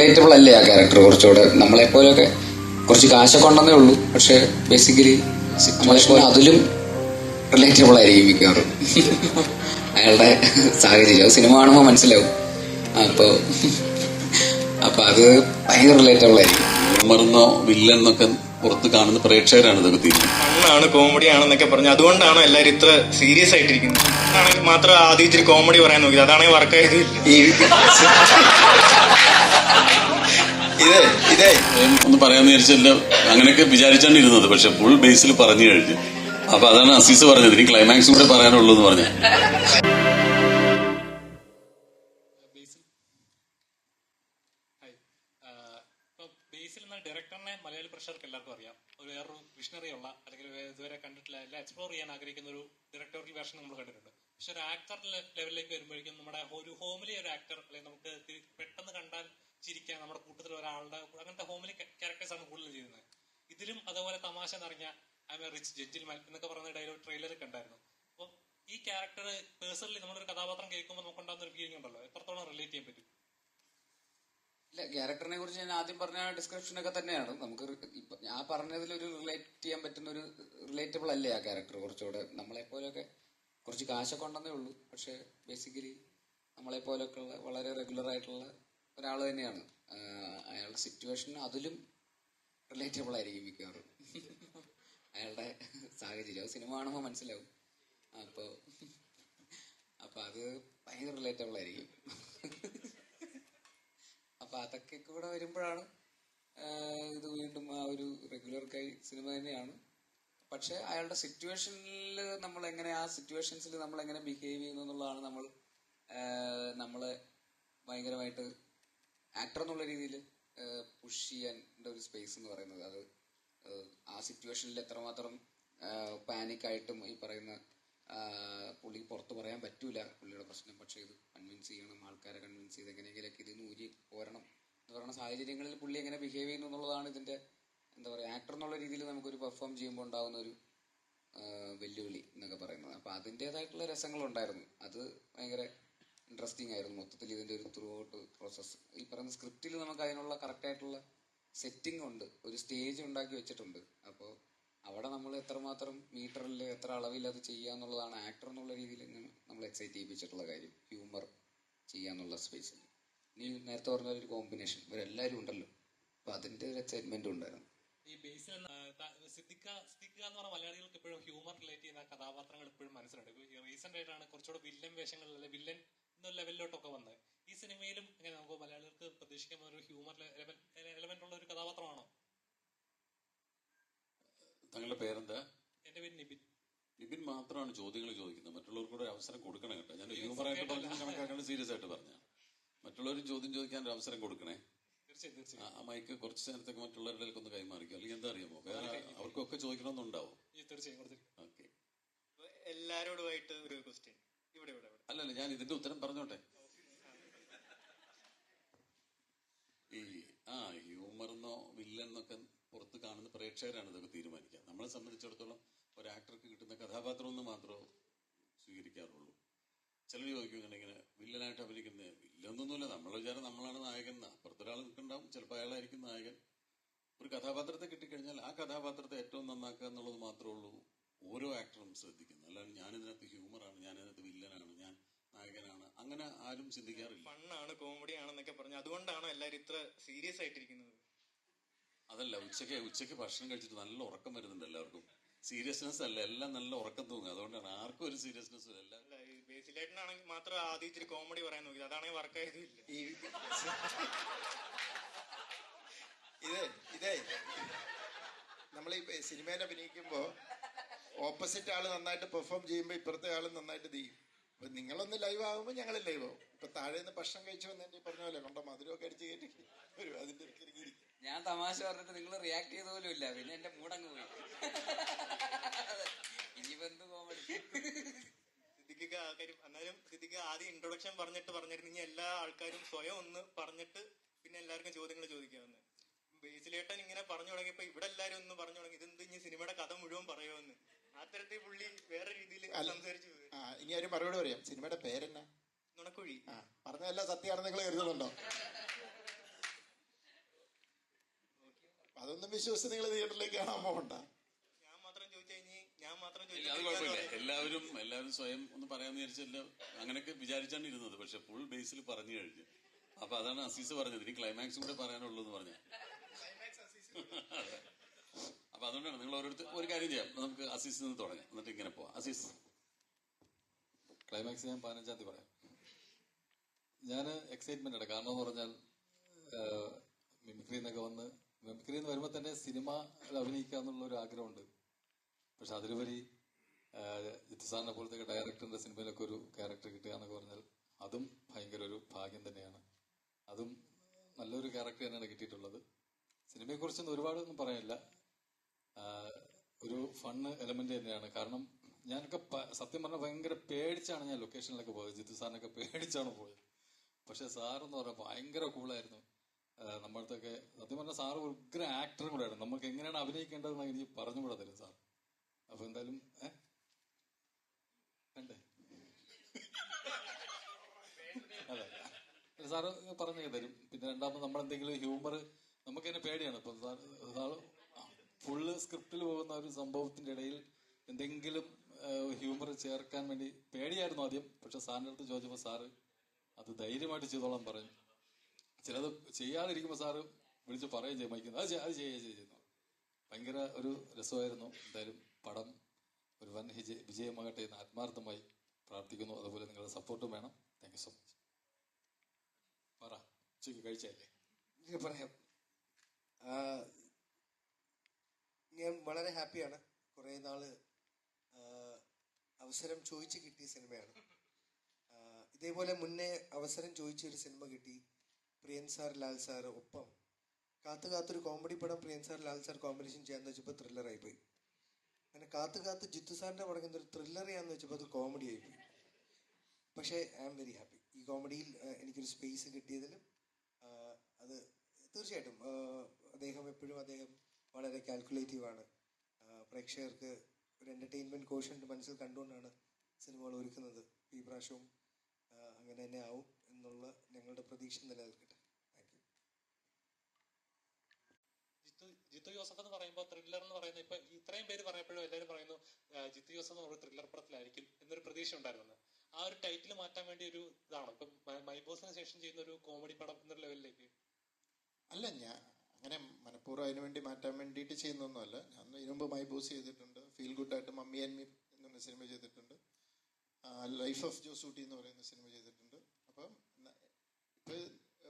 Relatable അല്ലേ ആ character? കുറച്ചുകൂടെ നമ്മളെപ്പോലൊക്കെ കുറച്ച് കാശൊക്കെ ഉണ്ടെന്നേ ഉള്ളൂ, പക്ഷെ ബേസിക്കലി നമ്മളെപ്പോലെ അതിലും റിലേറ്റബിൾ ആയിരിക്കും മിക്കവാറും അയാളുടെ സാഹചര്യം. അത് സിനിമ കാണുമ്പോൾ മനസ്സിലാവും. അപ്പൊ അത് ഭയങ്കര റിലേറ്റബിൾ ആയിരിക്കും. മറന്നോ വില്ലെന്നൊക്കെ പുറത്ത് കാണുന്ന പ്രേക്ഷകരാണ് ഇതൊക്കെ തീരുമാനം. ഫണ്ണാണ്, കോമഡി ആണെന്നൊക്കെ പറഞ്ഞു. അതുകൊണ്ടാണോ എല്ലാവരും ഇത്ര സീരിയസ് ആയിട്ടിരിക്കുന്നത്? ആണെങ്കിൽ മാത്രം ആദ്യം ഇച്ചിരി കോമഡി പറയാൻ നോക്കി, അതാണെങ്കിൽ വർക്കായത്. ഇതേ ഒന്ന് പറയാന്ന് വിചാരിച്ചല്ല, അങ്ങനെയൊക്കെ വിചാരിച്ചാണ് ഇരുന്നത്. പക്ഷെ ഫുൾ ബേസിൽ പറഞ്ഞു കഴിഞ്ഞു. അപ്പൊ അതാണ് അസീസ് പറഞ്ഞത്, ഇനി ക്ലൈമാക്സും കൂടെ പറയാനുള്ളൂ എന്ന് പറഞ്ഞു. ഡയറക്ടറിനെ മലയാളി പ്രേക്ഷകർക്ക് എല്ലാവർക്കും അറിയാം. വേറൊരു വിഷണറി ഉള്ള അല്ലെങ്കിൽ ഇതുവരെ കണ്ടിട്ടില്ല, എല്ലാം എക്സ്പ്ലോർ ചെയ്യാൻ ആഗ്രഹിക്കുന്ന ഒരു ഡയറക്ടോറിയൽ വേർഷൻ നമ്മൾ കണ്ടിട്ടുണ്ട്. പക്ഷെ ഒരു ആക്ടർ ലെവലിലേക്ക് വരുമ്പോഴേക്കും നമ്മുടെ ഒരു ഹോമിലി ഒരു ആക്ടർ, അല്ലെങ്കിൽ നമുക്ക് പെട്ടെന്ന് കണ്ടാൽ ചിരിക്കാൻ നമ്മുടെ കൂട്ടത്തിൽ ഒരാളുടെ അങ്ങനത്തെ ഹോമിലി ക്യാരക്ടേഴ്സ് ആണ് കൂടുതൽ ചെയ്യുന്നത്. ഇതിലും അതുപോലെ തമാശ നിറഞ്ഞ I M A rich gentleman എന്നൊക്കെ പറയുന്ന ഡയലോഗ് ട്രെയിലറിൽ കണ്ടായിരുന്നു. അപ്പോൾ ഈ ക്യാരക്ടർ പേഴ്സണലി നമ്മളൊരു കഥാപാത്രം കേൾക്കുമ്പോൾ നമുക്കുണ്ടാകുന്ന ഒരു ഫീലിംഗ് ഉണ്ടല്ലോ, എത്രത്തോളം റിലേറ്റ് ചെയ്യാൻ പറ്റും? ഇല്ല, ക്യാരക്ടറിനെ കുറിച്ച് ഞാൻ ആദ്യം പറഞ്ഞ ഡിസ്ക്രിപ്ഷനൊക്കെ തന്നെയാണ്. നമുക്ക് ഞാൻ പറഞ്ഞതിൽ ഒരു റിലേറ്റ് ചെയ്യാൻ പറ്റുന്ന ഒരു റിലേറ്റബിൾ അല്ലേ ആ ക്യാരക്ടർ? കുറച്ചുകൂടെ നമ്മളെപ്പോലൊക്കെ കുറച്ച് കാശൊക്കെ ഉണ്ടെന്നേ ഉള്ളൂ, പക്ഷെ ബേസിക്കലി നമ്മളെപ്പോലൊക്കെ ഉള്ള വളരെ റെഗുലർ ആയിട്ടുള്ള ഒരാൾ തന്നെയാണ്. അയാളുടെ സിറ്റുവേഷൻ അതിലും റിലേറ്റബിൾ ആയിരിക്കും മിക്കവാറും അയാളുടെ സാഹചര്യം. അത് സിനിമ കാണുമ്പോൾ മനസ്സിലാവും. അപ്പൊ അത് ഭയങ്കര റിലേറ്റബിൾ ആയിരിക്കും. അപ്പൊ അതൊക്കെ കൂടെ വരുമ്പോഴാണ് ഇത് വീണ്ടും ആ ഒരു റെഗുലർ കൈ സിനിമ തന്നെയാണ്. പക്ഷെ അയാളുടെ സിറ്റുവേഷനിൽ നമ്മൾ എങ്ങനെ, ആ സിറ്റുവേഷൻസിൽ നമ്മൾ എങ്ങനെ ബിഹേവ് ചെയ്യുന്നു എന്നുള്ളതാണ് നമ്മളെ ഭയങ്കരമായിട്ട് ആക്ടർ എന്നുള്ള രീതിയിൽ പുഷ് ചെയ്യാൻ ഒരു സ്പേസ് എന്ന് പറയുന്നത്. അത് ആ സിറ്റുവേഷനിൽ എത്രമാത്രം പാനിക്കായിട്ടും ഈ പറയുന്ന പുള്ളി പുറത്ത് പറയാൻ പറ്റൂല പുള്ളിയുടെ പ്രശ്നം, പക്ഷെ ഇത് കൺവിൻസ് ചെയ്യണം, ആൾക്കാരെ കൺവിൻസ് ചെയ്ത് എങ്ങനെയെങ്കിലൊക്കെ ഇതിന് ഊരി പോരണം എന്ന് പറയുന്ന സാഹചര്യങ്ങളിൽ പുള്ളി എങ്ങനെ ബിഹേവ് ചെയ്യുന്നു എന്നുള്ളതാണ് ഇതിന്റെ എന്താ പറയുക, ആക്ടർ എന്നുള്ള രീതിയിൽ നമുക്കൊരു പെർഫോം ചെയ്യുമ്പോൾ ഉണ്ടാകുന്ന ഒരു വെല്ലുവിളി എന്നൊക്കെ പറയുന്നത്. അപ്പൊ അതിൻ്റെതായിട്ടുള്ള രസങ്ങളുണ്ടായിരുന്നു. അത് ഭയങ്കര ഇൻട്രസ്റ്റിംഗ് ആയിരുന്നു. മൊത്തത്തിൽ ഇതിന്റെ ഒരു ത്രൂ ഔട്ട് പ്രോസസ്സ്, ഈ പറയുന്ന സ്ക്രിപ്റ്റിൽ നമുക്ക് അതിനുള്ള കറക്റ്റായിട്ടുള്ള സെറ്റിംഗ് ഉണ്ട്, ഒരു സ്റ്റേജ് ഉണ്ടാക്കി വെച്ചിട്ടുണ്ട്. അപ്പോൾ അവിടെ നമ്മൾ എത്രമാത്രം മീറ്ററിൽ എത്ര അളവിൽ അത് ചെയ്യാന്നുള്ളതാണ് ആക്ടർ എന്നുള്ള രീതിയിൽ നമ്മൾ എക്സൈറ്റ് ചെയ്യിപ്പിച്ചിട്ടുള്ള കാര്യം. ഹ്യൂമർ ചെയ്യാന്നുള്ള സ്പേസിൽ നീ നേരത്തെ പറഞ്ഞ ഒരു കോമ്പിനേഷൻ ഇവരെല്ലാവരും ഉണ്ടല്ലോ, അപ്പൊ അതിന്റെ ഒരു എക്സൈറ്റ്മെന്റ് ഉണ്ടായിരുന്നു. ഈ ബേസിൽ സിദ്ദിഖ എന്ന് പറഞ്ഞ മലയാളികൾക്ക് എപ്പോഴും ഹ്യൂമർ റിലേറ്റ് ചെയ്യുന്ന കഥാപാത്രങ്ങൾ എപ്പോഴും മനസ്സിലുണ്ട്. ഇപ്പൊ റീസെന്റ് ആയിട്ടാണ് കുറച്ചുകൂടെ വില്ലൻ വേഷങ്ങളിൽ, അല്ലെ വില്ലൻ എന്ന ലെവലിലോട്ടൊക്കെ വന്നത്. ഈ സിനിമയിലും എങ്ങനെ നമുക്ക് മലയാളികൾക്ക് പ്രതീക്ഷിക്കാൻ ഒരു ഹ്യൂമർ എലമെന്റ് ഉള്ള ഒരു കഥാപാത്രമാണോ? താങ്കളുടെ പേരെന്താ? എന്റെ പേര് നിബിൻ. നിബിൻ മാത്രമാണ് ചോദ്യങ്ങൾ ചോദിക്കുന്നത്, മറ്റുള്ളവർക്ക് കൂടെ അവസരം കൊടുക്കണം കേട്ടോ. ഞാൻ ഹ്യൂമറായിട്ട് പറഞ്ഞു കണക്കാക്കാണ്ട് സീരിയസ് ആയിട്ട് പറഞ്ഞ, മറ്റുള്ളവർ ചോദ്യം ചോദിക്കാൻ ഒരു അവസരം കൊടുക്കണേ. തീർച്ചയായും ആ മൈക്ക് കുറച്ച് നേരത്തേക്ക് മറ്റുള്ളവരുടെ ഒന്ന് കൈമാറിക്കും, അല്ലെങ്കിൽ എന്താ അറിയാമോ, വേറെ അവർക്കൊക്കെ ചോദിക്കണമെന്നുണ്ടാവും. ഓക്കെ, എല്ലാരോടുമായിട്ട് ഒരു ക്വസ്റ്റ്യൻ. അല്ലല്ല, ഞാൻ ഇതിന്റെ ഉത്തരം പറഞ്ഞോട്ടെ. ഈ ഹ്യൂമറെന്നോ വില്ലെന്നൊക്കെ പുറത്ത് കാണുന്ന പ്രേക്ഷകരാണ് ഇതൊക്കെ തീരുമാനിക്കുക. നമ്മളെ സംബന്ധിച്ചിടത്തോളം ഒരു ആക്ടർക്ക് കിട്ടുന്ന കഥാപാത്രം ഒന്ന് മാത്രമേ സ്വീകരിക്കാറുള്ളൂ. ചിലർ ചോദിക്കും ഇങ്ങനെ വില്ലനായിട്ട് അഭിനയിക്കുന്നത്. വില്ലൊന്നൊന്നുമില്ല, നമ്മളെ വിചാരം നമ്മളാണ് നായകൻ. അപ്പുറത്തൊരാൾ നിൽക്കുന്നുണ്ടാവും, ചിലപ്പോൾ അയാളായിരിക്കും നായകൻ. ഒരു കഥാപാത്രത്തെ കിട്ടിക്കഴിഞ്ഞാൽ ആ കഥാപാത്രത്തെ ഏറ്റവും നന്നാക്കുക എന്നുള്ളത് മാത്രമേ ഉള്ളൂ ഓരോ ആക്ടറും ശ്രദ്ധിക്കുന്നത്. അല്ലാണ്ട് ഞാനിതിനകത്ത് ഹ്യൂമറാണ്, ഞാനിതിനകത്ത് വില്ലനാണ്, ഞാൻ നായകനാണ്, അങ്ങനെ ആരും ചിന്തിക്കാറില്ല. ഫണ്ണാണ്, കോമഡി ആണെന്നൊക്കെ പറഞ്ഞു. അതുകൊണ്ടാണോ എല്ലാവരും ഇത്ര സീരിയസ് ആയിട്ടിരിക്കുന്നത്? അതല്ല, ഉച്ചയ്ക്ക് ഭക്ഷണം കഴിച്ചിട്ട് നല്ല ഉറക്കം വരുന്നുണ്ട് എല്ലാവർക്കും. സീരിയസ്നെസ് അല്ല, എല്ലാം നല്ല ഉറക്കം തൂങ്ങുക. അതുകൊണ്ടാണ് ആർക്കും ഒരു സീരിയസ്നെസ് ഇല്ല. ബേസിലായിട്ടാണെങ്കിൽ മാത്രം ആദ്യം ഇച്ചിരി കോമഡി പറയാൻ നോക്കി, അതാണെങ്കിൽ വർക്കായതും ഇല്ല. ഇതേ നമ്മൾ ഈ സിനിമയിൽ അഭിനയിക്കുമ്പോ ഓപ്പോസിറ്റ് ആള് നന്നായിട്ട് പെർഫോം ചെയ്യുമ്പോ ഇപ്പുറത്തെ ആള് നന്നായിട്ട് ചെയ്യും. അപ്പൊ നിങ്ങളൊന്ന് ലൈവ് ആകുമ്പോ ഞങ്ങൾ ലൈവ് ആവും. ഇപ്പൊ താഴെ നിന്ന് ഭക്ഷണം കഴിച്ചു വന്നെ പറഞ്ഞ പോലെ കൊണ്ടോ മധുരമൊക്കെ അടിച്ച് കയറ്റി വരും. അതിന്റെ ഞാൻ തമാശ പറഞ്ഞിട്ട് നിങ്ങൾ റിയാക്ട് ചെയ്ത പോലും ഇല്ല, പിന്നെ എന്റെ മൂടങ്ങ് പോയി. ഇനിയിപ്പോ എന്ത് കോമഡി. എന്നാലും സിദ്ദിഖ് ആദ്യം ഇൻട്രൊഡക്ഷൻ പറഞ്ഞിരുന്നെങ്കിൽ എല്ലാ ആൾക്കാരും സ്വയം ഒന്ന് പറഞ്ഞിട്ട് പിന്നെ എല്ലാവർക്കും ചോദ്യങ്ങൾ ചോദിക്കാവുന്ന. ബേസിലേട്ടൻ ഇങ്ങനെ പറഞ്ഞു തുടങ്ങിയപ്പോ ഇവിടെ എല്ലാരും ഒന്ന് പറഞ്ഞു തുടങ്ങി, ഇതെന്ത് ഇനി സിനിമയുടെ കഥ മുഴുവൻ പറയുമെന്ന്. ആ തരത്തിൽ പുള്ളി വേറെ രീതിയിൽ സംസാരിച്ചു. ഇനി ആരും മറുപടി പറയാം. സിനിമയുടെ പേരെന്നാ? നുണക്കുഴി. പറഞ്ഞതെല്ലാം സത്യമാണെന്ന് നിങ്ങൾ കരുതുന്നുണ്ടോ? അതൊന്നും വിശ്വസിച്ച് നിങ്ങൾ തിയേറ്ററിലേക്ക് കാണാൻ പോകണ്ട. ഞാൻ മാത്രം ചോദിച്ചു കഴിഞ്ഞ് ഞാൻ മാത്രം ഇല്ല, അത് കുഴപ്പമില്ല. എല്ലാവരും സ്വയം ഒന്ന് പറയാമെന്ന് വിചാരിച്ചല്ല, അങ്ങനെയൊക്കെ വിചാരിച്ചാണ് ഇരുന്നത്. പക്ഷെ ഫുൾ ബേസിൽ പറഞ്ഞു കഴിഞ്ഞു. അപ്പൊ അതാണ് അസീസ് പറഞ്ഞത്, ഇനി ക്ലൈമാക്സും കൂടെ പറയാനുള്ളൂ എന്ന് പറഞ്ഞ. അപ്പൊ അതുകൊണ്ടാണ് നിങ്ങൾ ഓരോരുത്തർ ഒരു കാര്യം ചെയ്യാം, നമുക്ക് അസീസിൽ നിന്ന് തുടങ്ങാം, എന്നിട്ട് ഇങ്ങനെ പോവാം. അസീസ്. ക്ലൈമാക്സ് ഞാൻ 15-ാം തീയതി പറയാം. ഞാൻ എക്സൈറ്റ്മെന്റ് ആണ്. കാരണം എന്ന് പറഞ്ഞാൽ മിമിക്രി എന്നൊക്കെ വന്ന് മിമിക്രി എന്ന് വരുമ്പോൾ തന്നെ സിനിമയിൽ അഭിനയിക്കുക എന്നുള്ള ഒരു ആഗ്രഹമുണ്ട്. പക്ഷെ അതിലുപരി ജിത്തുസാറിനെ പോലത്തെ ഡയറക്ടറിന്റെ സിനിമയിലൊക്കെ ഒരു ക്യാരക്ടർ കിട്ടുക എന്നൊക്കെ പറഞ്ഞാൽ അതും ഭയങ്കര ഒരു ഭാഗ്യം തന്നെയാണ്. അതും നല്ലൊരു ക്യാരക്ടർ തന്നെയാണ് കിട്ടിയിട്ടുള്ളത്. സിനിമയെക്കുറിച്ചൊന്നും ഒരുപാടൊന്നും പറയാനില്ല. ഒരു ഫണ്ണ് എലമെന്റ് തന്നെയാണ്. കാരണം ഞാനൊക്കെ സത്യം പറഞ്ഞാൽ ഭയങ്കര പേടിച്ചാണ് ഞാൻ ലൊക്കേഷനിലൊക്കെ പോയത്. ജിത്തു സാറിനൊക്കെ പേടിച്ചാണ് പോയത്. പക്ഷെ സാറെന്ന് പറഞ്ഞാൽ ഭയങ്കര കൂളായിരുന്നു. നമ്മളടുത്തൊക്കെ സത്യം പറഞ്ഞാൽ സാറ് ഉഗ്ര ആക്ടറും കൂടെ ആയിരുന്നു. നമുക്ക് എങ്ങനെയാണ് അഭിനയിക്കേണ്ടതെന്ന് എനിക്ക് പറഞ്ഞുകൂടാ തരും സാർ. അപ്പൊ എന്തായാലും വേണ്ടേ? അതെ, സാറ് പറഞ്ഞു തരും. പിന്നെ രണ്ടാമത് നമ്മളെന്തെങ്കിലും ഹ്യൂമർ നമുക്ക് തന്നെ പേടിയാണ്. ഇപ്പൊ സാറ് ഫുള്ള് സ്ക്രിപ്റ്റിൽ പോകുന്ന ഒരു സംഭവത്തിന്റെ ഇടയിൽ എന്തെങ്കിലും ഹ്യൂമർ ചേർക്കാൻ വേണ്ടി പേടിയായിരുന്നു ആദ്യം. പക്ഷെ സാറിന്റെ അടുത്ത് ചോദിച്ചപ്പോൾ സാറ് അത് ധൈര്യമായിട്ട് ചെയ്തോളാൻ പറഞ്ഞു. ചിലത് ചെയ്യാതിരിക്കുമ്പോൾ സാറ് വിളിച്ച് പറയുകയും ചെയ്യും, മൈക്കുന്നത് അത് ചെയ്യുന്നു. ഭയങ്കര ഒരു രസമായിരുന്നു. എന്തായാലും പടം ഒരു വൻ വിജയമാകട്ടെ എന്ന് ആത്മാർത്ഥമായി പ്രാർത്ഥിക്കുന്നു. അതുപോലെ നിങ്ങളുടെ സപ്പോർട്ടും വേണം. Thank you so much. പറ, ഉച്ചയ്ക്ക് കഴിച്ചല്ലേ? പറയാം. ഞാൻ വളരെ ഹാപ്പിയാണ്. കുറേ നാള് അവസരം ചോദിച്ച് കിട്ടിയ സിനിമയാണ്. ഇതേപോലെ മുന്നേ അവസരം ചോദിച്ചൊരു സിനിമ കിട്ടി. പ്രിയൻ സാർ, ലാൽ സാർ ഒപ്പം കാത്തൊരു കോമഡി പടം പ്രിയൻ സാർ, ലാൽ സാർ കോമ്പിനേഷൻ ചെയ്യാന്ന് വെച്ചപ്പോൾ ത്രില്ലറായി പോയി. അങ്ങനെ കാത്ത് ജിത്തു സാറിന്റെ പടം ഒരു ത്രില്ലർ ചെയ്യാന്ന് വെച്ചപ്പോൾ അത് കോമഡി ആയിപ്പോയി. പക്ഷേ ഐ ആം വെരി ഹാപ്പി. ഈ കോമഡിയിൽ എനിക്കൊരു സ്പേസ് കിട്ടിയതിലും അത് തീർച്ചയായിട്ടും അദ്ദേഹം വളരെ കാൽക്കുലേറ്റീവാണ്. പ്രേക്ഷകർക്ക് ഒരു എന്റർടൈൻമെന്റ് കോഷ്യന്റ് മനസ്സിൽ കണ്ടുകൊണ്ടാണ് സിനിമകൾ ഒരുക്കുന്നത്. ഈ പ്രാവശ്യവും അങ്ങനെ തന്നെ ആവും എന്നുള്ള ഞങ്ങളുടെ പ്രതീക്ഷ നിലനിൽക്കട്ടെ. Thank you. ജിത്തു ജോസഫ് എന്ന് പറയുമ്പോൾ ത്രില്ലർ എന്ന് പറയുന്നത് ഇപ്പൊ ഇത്രയും പേര് പറഞ്ഞപ്പോഴും എല്ലാവരും പറയുന്നു ജിത്തു ജോസഫ് എന്ന് പറയുന്ന ത്രില്ലർ പടത്തിലായിരിക്കും എന്നൊരു പ്രതീക്ഷ ഉണ്ടായിരുന്നു. ആ ഒരു ടൈറ്റിൽ മാറ്റാൻ വേണ്ടി ഒരു ഇതാണ് ഇപ്പൊ മൈബോസിന് ശേഷം ചെയ്യുന്ന ഒരു കോമഡി പടം എന്നൊരു ലെവലിലേക്ക്? അല്ല, ഞാൻ അങ്ങനെ മനഃപൂർവ്വം അതിനു വേണ്ടി മാറ്റാൻ വേണ്ടിയിട്ട് ചെയ്യുന്നൊന്നുമല്ല. ഞാൻ ഇതിനു മുമ്പ് മൈ ബോസ് ചെയ്തിട്ടുണ്ട്. ഫീൽ ഗുഡായിട്ട് മമ്മി ആൻഡ് മീ എന്നൊരു സിനിമ ചെയ്തിട്ടുണ്ട്. ലൈഫ് ഓഫ് ജോസൂട്ടി എന്ന് പറയുന്ന സിനിമ ചെയ്തിട്ടുണ്ട്. അപ്പം ഇപ്പൊ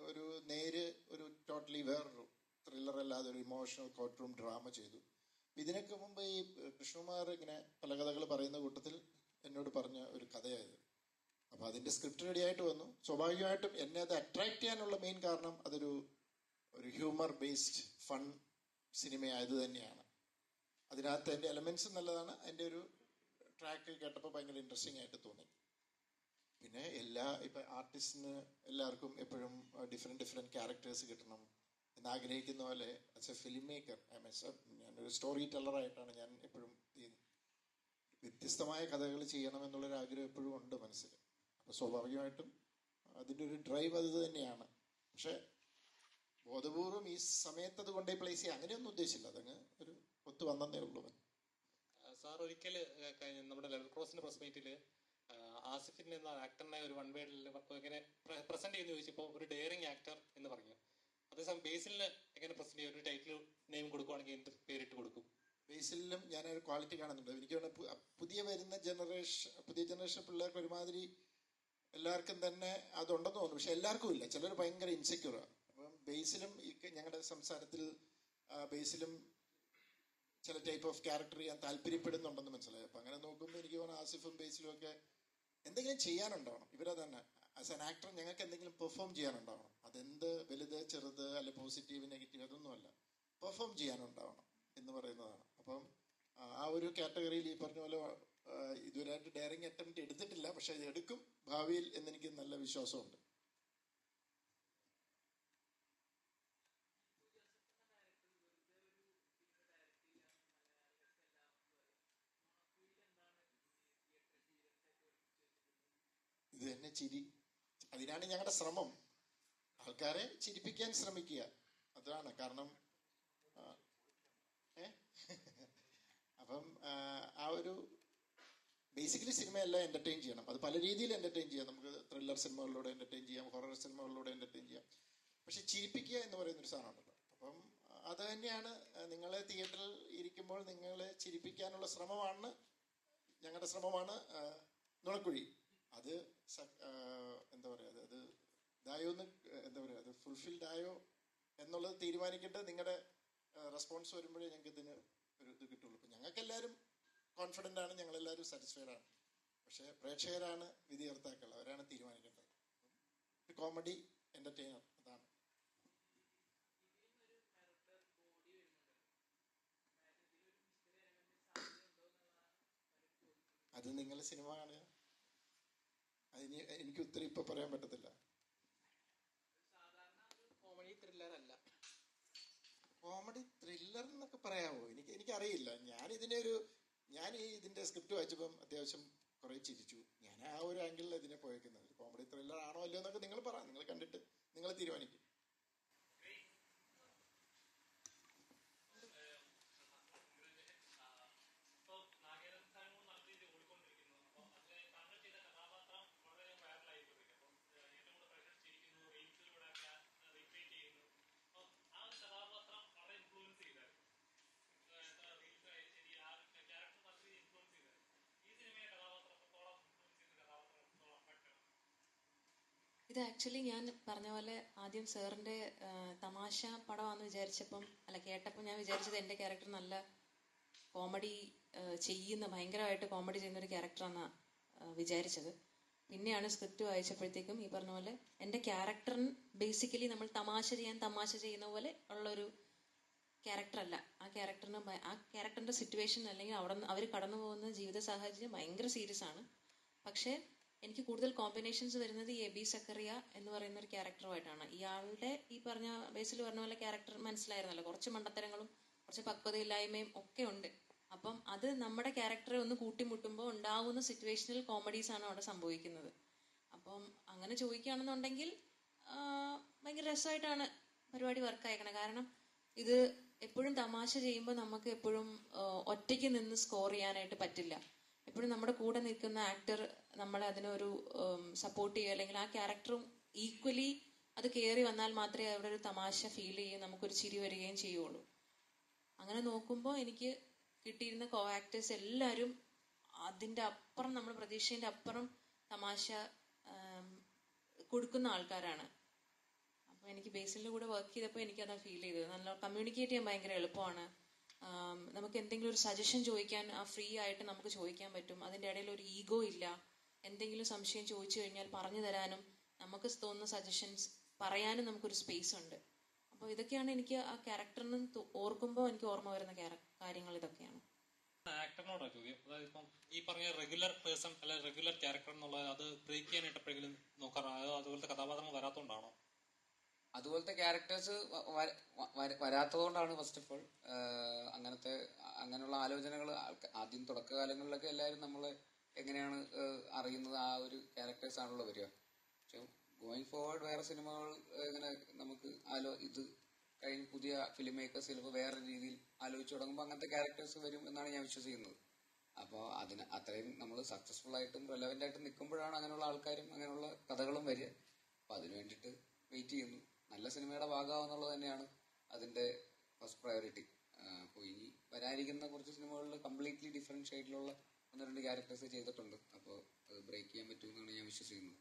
ഒരു ടോട്ടലി വേറൊരു ത്രില്ലർ അല്ലാതെ ഒരു ഇമോഷണൽ കോർട്ട് റൂം ഡ്രാമ ചെയ്തു. ഇതിനൊക്കെ മുമ്പ് ഈ കൃഷ്ണകുമാർ ഇങ്ങനെ പല കഥകൾ പറയുന്ന കൂട്ടത്തിൽ എന്നോട് പറഞ്ഞ ഒരു കഥയായത്. അപ്പൊ അതിന്റെ സ്ക്രിപ്റ്റ് റെഡി ആയിട്ട് വന്നു. സ്വാഭാവികമായിട്ടും എന്നെ അത് അട്രാക്ട് ചെയ്യാനുള്ള മെയിൻ കാരണം അതൊരു ഹ്യൂമർ ബേസ്ഡ് ഫൺ സിനിമയായത് തന്നെയാണ്. അതിനകത്ത് അതിന്റെ എലമെന്റ്സ് നല്ലതാണ്. അതിന്റെ ഒരു ട്രാക്ക് കേട്ടപ്പോൾ ഭയങ്കര ഇൻട്രസ്റ്റിംഗ് ആയിട്ട് തോന്നി. പിന്നെ ഇപ്പൊ ആർട്ടിസ്റ്റിന് എല്ലാവർക്കും എപ്പോഴും ഡിഫറെന്റ് ക്യാരക്ടേഴ്സ് കിട്ടണം എന്നാഗ്രഹിക്കുന്ന പോലെ ആസ് എ ഫിലിം മേക്കർ ഞാനൊരു സ്റ്റോറി ടെല്ലറായിട്ടാണ് ഞാൻ എപ്പോഴും വ്യത്യസ്തമായ കഥകൾ ചെയ്യണം എന്നുള്ളൊരു ആഗ്രഹം എപ്പോഴും ഉണ്ട് മനസ്സിൽ. അപ്പൊ സ്വാഭാവികമായിട്ടും അതിന്റെ ഒരു ഡ്രൈവ് അത് തന്നെയാണ്. പക്ഷെ ബോധപൂർവം ഈ സമയത്ത് അത് കൊണ്ടേ പ്ലേസ് ചെയ്യാം അങ്ങനെയൊന്നും ഉദ്ദേശിച്ചില്ല. അതങ്ങ് ഒരു ഒത്തു വന്നേ ഉള്ളൂ. സാർ ഒരിക്കൽ നമ്മുടെ ലെവൽ ക്രോസിന്റെ പ്രസ് മീറ്റില് ആസിഫിൻ എന്ന ആക്ടറിനെ ഒരു വൺ വേർഡിൽ ഇങ്ങനെ പ്രസന്റ് ചെയ്യുന്ന ചോദിച്ചപ്പോൾ ഒരു ഡെയറിങ് ആക്ടർ എന്ന് പറഞ്ഞു. അതേസമയം ബേസിലിന് എങ്ങനെ പ്രസന്റ് ചെയ്യും? ഒരു ടൈറ്റിൽ നെയിം കൊടുക്കുവാണെങ്കിൽ എന്ത് പേരിട്ട് കൊടുക്കും? ബേസിലും ഞാനൊരു ക്വാളിറ്റി കാണുന്നുണ്ട്. എനിക്ക് പുതിയ ജനറേഷൻ പിള്ളേർക്ക് ഒരുമാതിരി എല്ലാവർക്കും തന്നെ അതുണ്ടെന്ന് തോന്നുന്നു. പക്ഷെ എല്ലാവർക്കും ഇല്ല. ചിലർ ഭയങ്കര ഇൻസെക്യൂറാണ്. അപ്പം ബേസിലും ഞങ്ങളുടെ സംസാരത്തിൽ ബേസിലും ചില ടൈപ്പ് ഓഫ് ക്യാരക്ടർ ചെയ്യാൻ താല്പര്യപ്പെടുന്നുണ്ടെന്ന് മനസ്സിലായി. അപ്പൊ അങ്ങനെ നോക്കുമ്പോൾ എനിക്ക് തോന്നുന്നു ആസിഫും ബേസിലും ഒക്കെ എന്തെങ്കിലും ചെയ്യാനുണ്ടാവണം. ഇവരെ തന്നെ ആസ് ആൻ ആക്ടർ ഞങ്ങൾക്ക് എന്തെങ്കിലും പെർഫോം ചെയ്യാനുണ്ടാവണം. അതെന്ത് വലുത് ചെറുത് അല്ലെ പോസിറ്റീവ് നെഗറ്റീവ് അതൊന്നുമല്ല, പെർഫോം ചെയ്യാനുണ്ടാവണം എന്ന് പറയുന്നതാണ്. അപ്പം ആ ഒരു കാറ്റഗറിയിൽ ഈ പറഞ്ഞ പോലെ ഇതുവരെയായിട്ട് ഡയറിങ് അറ്റംപ്റ്റ് എടുത്തിട്ടില്ല. പക്ഷെ ഇത് എടുക്കും ഭാവിയിൽ എന്നെനിക്ക് നല്ല വിശ്വാസമുണ്ട്. ഇത് തന്നെ ചിരി. അതിനാണ് ഞങ്ങളുടെ ശ്രമം. ആൾക്കാരെ ചിരിപ്പിക്കാൻ ശ്രമിക്കുക. അതാണ് കാരണം. അപ്പം ആ ഒരു ബേസിക്കലി സിനിമയെല്ലാം എൻ്റർടൈൻ ചെയ്യണം. അത് പല രീതിയിൽ എൻ്റർടൈൻ ചെയ്യാം. നമുക്ക് ത്രില്ലർ സിനിമകളിലൂടെ എൻ്റർടൈൻ ചെയ്യാം, ഹൊറർ സിനിമകളിലൂടെ എൻ്റർടൈൻ ചെയ്യാം. പക്ഷെ ചിരിപ്പിക്കുക എന്ന് പറയുന്നൊരു സാധനമുണ്ടല്ലോ. അപ്പം അത് തന്നെയാണ് നിങ്ങൾ തിയേറ്ററിൽ ഇരിക്കുമ്പോൾ നിങ്ങളെ ചിരിപ്പിക്കാനുള്ള ശ്രമമാണ് ഞങ്ങളുടെ ശ്രമമാണ് നുണക്കുഴി. അത് എന്താ പറയുക, അത് ഇതായോ എന്ന് എന്താ പറയുക, അത് ഫുൾഫിൽഡ് ആയോ എന്നുള്ളത് തീരുമാനിക്കേണ്ടത് നിങ്ങളുടെ റെസ്പോൺസ് വരുമ്പോഴേ ഞങ്ങൾക്ക് ഇതിന് ഒരു ഇത് കിട്ടുള്ളൂ. ഇപ്പം ഞങ്ങൾക്കെല്ലാവരും കോൺഫിഡൻ്റ് ആണ്, ഞങ്ങളെല്ലാവരും സാറ്റിസ്ഫൈഡ് ആണ്. പക്ഷേ പ്രേക്ഷകരാണ് വിധികർത്താക്കൾ, അവരാണ് തീരുമാനിക്കേണ്ടത്. കോമഡി എൻ്റർടൈനർ അതാണ്. അത് നിങ്ങൾ സിനിമ കാണുക, അതിന് എനിക്ക് ഉത്തരം ഇപ്പൊ പറയാൻ പറ്റത്തില്ല. കോമഡി ത്രില്ലർ അല്ല. കോമഡി ത്രില്ലർ എന്നൊക്കെ പറയാമോ? എനിക്കറിയില്ല. ഞാൻ ഇതിന്റെ സ്ക്രിപ്റ്റ് വായിച്ചപ്പം അത്യാവശ്യം കുറെ ചിരിച്ചു. ഞാൻ ആ ഒരു ആംഗിളിൽ ഇതിനെ പോയേക്കുന്നത്. കോമഡി ത്രില്ലർ ആണോ അല്ലയോ എന്നൊക്കെ നിങ്ങൾ പറ, നിങ്ങൾ കണ്ടിട്ട് നിങ്ങൾ തീരുമാനിക്കും. ഇത് ആക്ച്വലി ഞാൻ പറഞ്ഞ പോലെ ആദ്യം സാറിൻ്റെ തമാശ പടമാണെന്ന് വിചാരിച്ചപ്പം കേട്ടപ്പോൾ ഞാൻ വിചാരിച്ചത് എൻ്റെ ക്യാരക്ടർ നല്ല കോമഡി ഭയങ്കരമായിട്ട് കോമഡി ചെയ്യുന്ന ഒരു ക്യാരക്ടറാണെന്നാണ് വിചാരിച്ചത്. പിന്നെയാണ് സ്ക്രിപ്റ്റ് വായിച്ചപ്പോഴത്തേക്കും ഈ പറഞ്ഞ പോലെ എൻ്റെ ക്യാരക്ടറിന് ബേസിക്കലി നമ്മൾ തമാശ ചെയ്യുന്ന പോലെ ഉള്ളൊരു ക്യാരക്ടറല്ല. ആ ക്യാരക്ടറിൻ്റെ സിറ്റുവേഷൻ അല്ലെങ്കിൽ അവർ കടന്നു പോകുന്ന ജീവിത സാഹചര്യം ഭയങ്കര സീരിയസ് ആണ്. പക്ഷേ എനിക്ക് കൂടുതൽ കോമ്പിനേഷൻസ് വരുന്നത് ഈ എബി സക്കറിയ എന്ന് പറയുന്ന ഒരു ക്യാരക്ടറുമായിട്ടാണ്. ഇയാളുടെ ഈ ബേസിൽ പറഞ്ഞ പോലെ ക്യാരക്ടർ മനസ്സിലായിരുന്നല്ലോ, കുറച്ച് മണ്ടത്തരങ്ങളും കുറച്ച് പക്വതയില്ലായ്മയും ഒക്കെ ഉണ്ട്. അപ്പം അത് നമ്മുടെ ക്യാരക്ടറെ ഒന്ന് കൂട്ടിമുട്ടുമ്പോൾ ഉണ്ടാവുന്ന സിറ്റുവേഷണൽ കോമഡീസ് ആണ് അവിടെ സംഭവിക്കുന്നത്. അപ്പം അങ്ങനെ ചോദിക്കുകയാണെന്നുണ്ടെങ്കിൽ ഭയങ്കര രസമായിട്ടാണ് പരിപാടി വർക്കായേക്കണേ. കാരണം ഇത് എപ്പോഴും തമാശ ചെയ്യുമ്പോൾ നമുക്ക് എപ്പോഴും ഒറ്റയ്ക്ക് നിന്ന് സ്കോർ ചെയ്യാനായിട്ട് പറ്റില്ല. എപ്പോഴും നമ്മുടെ കൂടെ നിൽക്കുന്ന ആക്ടർ നമ്മളെ അതിനൊരു സപ്പോർട്ട് ചെയ്യുക, അല്ലെങ്കിൽ ആ ക്യാരക്ടറും ഈക്വലി അത് കയറി വന്നാൽ മാത്രമേ അവിടെ ഒരു തമാശ ഫീൽ ചെയ്യുകയും നമുക്കൊരു ചിരി വരികയും ചെയ്യുള്ളൂ. അങ്ങനെ നോക്കുമ്പോൾ എനിക്ക് കിട്ടിയിരുന്ന കോ ആക്ടേഴ്സ് എല്ലാവരും അതിൻ്റെ അപ്പുറം, നമ്മൾ പ്രതീക്ഷേൻ്റെ അപ്പുറം തമാശ കൊടുക്കുന്ന ആൾക്കാരാണ്. അപ്പോൾ എനിക്ക് ബേസിലിൻ്റെ കൂടെ വർക്ക് ചെയ്തപ്പോൾ എനിക്കതാ ഫീൽ ചെയ്തത്. നല്ല കമ്മ്യൂണിക്കേറ്റ് ചെയ്യാൻ ഭയങ്കര എളുപ്പമാണ്. നമുക്ക് എന്തെങ്കിലും ഒരു സജഷൻ ചോദിക്കാൻ ഫ്രീ ആയിട്ട് നമുക്ക് ചോദിക്കാൻ പറ്റും. അതിൻ്റെ ഇടയിൽ ഒരു ഈഗോ ഇല്ല. എന്തെങ്കിലും സംശയം ചോദിച്ചു കഴിഞ്ഞാൽ പറഞ്ഞു തരാനും നമുക്ക് തോന്നുന്ന സജഷൻസ് പറയാനും നമുക്കൊരു സ്പേസ് ഉണ്ട്. അപ്പോൾ ഇതൊക്കെയാണ് എനിക്ക് ആ ക്യാരക്ടറിന് ഓർക്കുമ്പോൾ എനിക്ക് ഓർമ്മ വരുന്ന കാര്യങ്ങൾ ഇതൊക്കെയാണ്. ആക്ടറിനോടാ ചോദ്യം. അതായത് ഇപ്പം ഈ പറഞ്ഞ റെഗുലർ പേഴ്സൺ അല്ലെ റെഗുലർ ക്യാരക്ടർ എന്നുള്ളത് അത് ബ്രേക്ക് ചെയ്യാനായിട്ട് എപ്പോഴെങ്കിലും നോക്കാറോ? അതുപോലത്തെ കഥാപാത്രങ്ങൾ വരാത്തോണ്ടാണോ? അതുപോലത്തെ ക്യാരക്ടേഴ്സ് വരാത്തതുകൊണ്ടാണ് ഫസ്റ്റ് ഓഫ് ഓൾ. അങ്ങനെയുള്ള ആലോചനകൾ ആദ്യം തുടക്കകാലങ്ങളിലൊക്കെ എല്ലാവരും നമ്മളെ എങ്ങനെയാണ് അറിയുന്നത്, ആ ഒരു ക്യാരക്ടേഴ്സ് ആണല്ലോ വരിക. പക്ഷെ ഗോയിങ് ഫോർവേഡ് വേറെ സിനിമകൾ ഇങ്ങനെ നമുക്ക് ഇത് കഴിഞ്ഞ് പുതിയ ഫിലിം മേക്കേഴ്സ് ചിലപ്പോൾ വേറെ രീതിയിൽ ആലോചിച്ച് തുടങ്ങുമ്പോൾ അങ്ങനത്തെ ക്യാരക്ടേഴ്സ് വരും എന്നാണ് ഞാൻ വിശ്വസിക്കുന്നത്. അപ്പോൾ അത്രയും നമ്മൾ സക്സസ്ഫുൾ ആയിട്ടും റെലവൻ്റ് ആയിട്ടും നിൽക്കുമ്പോഴാണ് അങ്ങനെയുള്ള ആൾക്കാരും അങ്ങനെയുള്ള കഥകളും വരിക. അപ്പോൾ അതിനു വേണ്ടിയിട്ട് വെയിറ്റ് ചെയ്യുന്നു. നല്ല സിനിമയുടെ ഭാഗമാവുന്നുള്ളത് തന്നെയാണ് അതിൻ്റെ ഫസ്റ്റ് പ്രയോറിറ്റി. അപ്പോൾ ഇനി വരാനിരിക്കുന്ന കുറച്ച് സിനിമകളിൽ കംപ്ലീറ്റ്ലി ഡിഫറെൻറ്റ് ഷെയ്ഡിലുള്ള 1-2 ക്യാരക്ടേഴ്സ് ചെയ്തിട്ടുണ്ട്. അപ്പോൾ അത് ബ്രേക്ക് ചെയ്യാൻ പറ്റുമെന്നാണ് ഞാൻ വിശ്വസിക്കുന്നത്.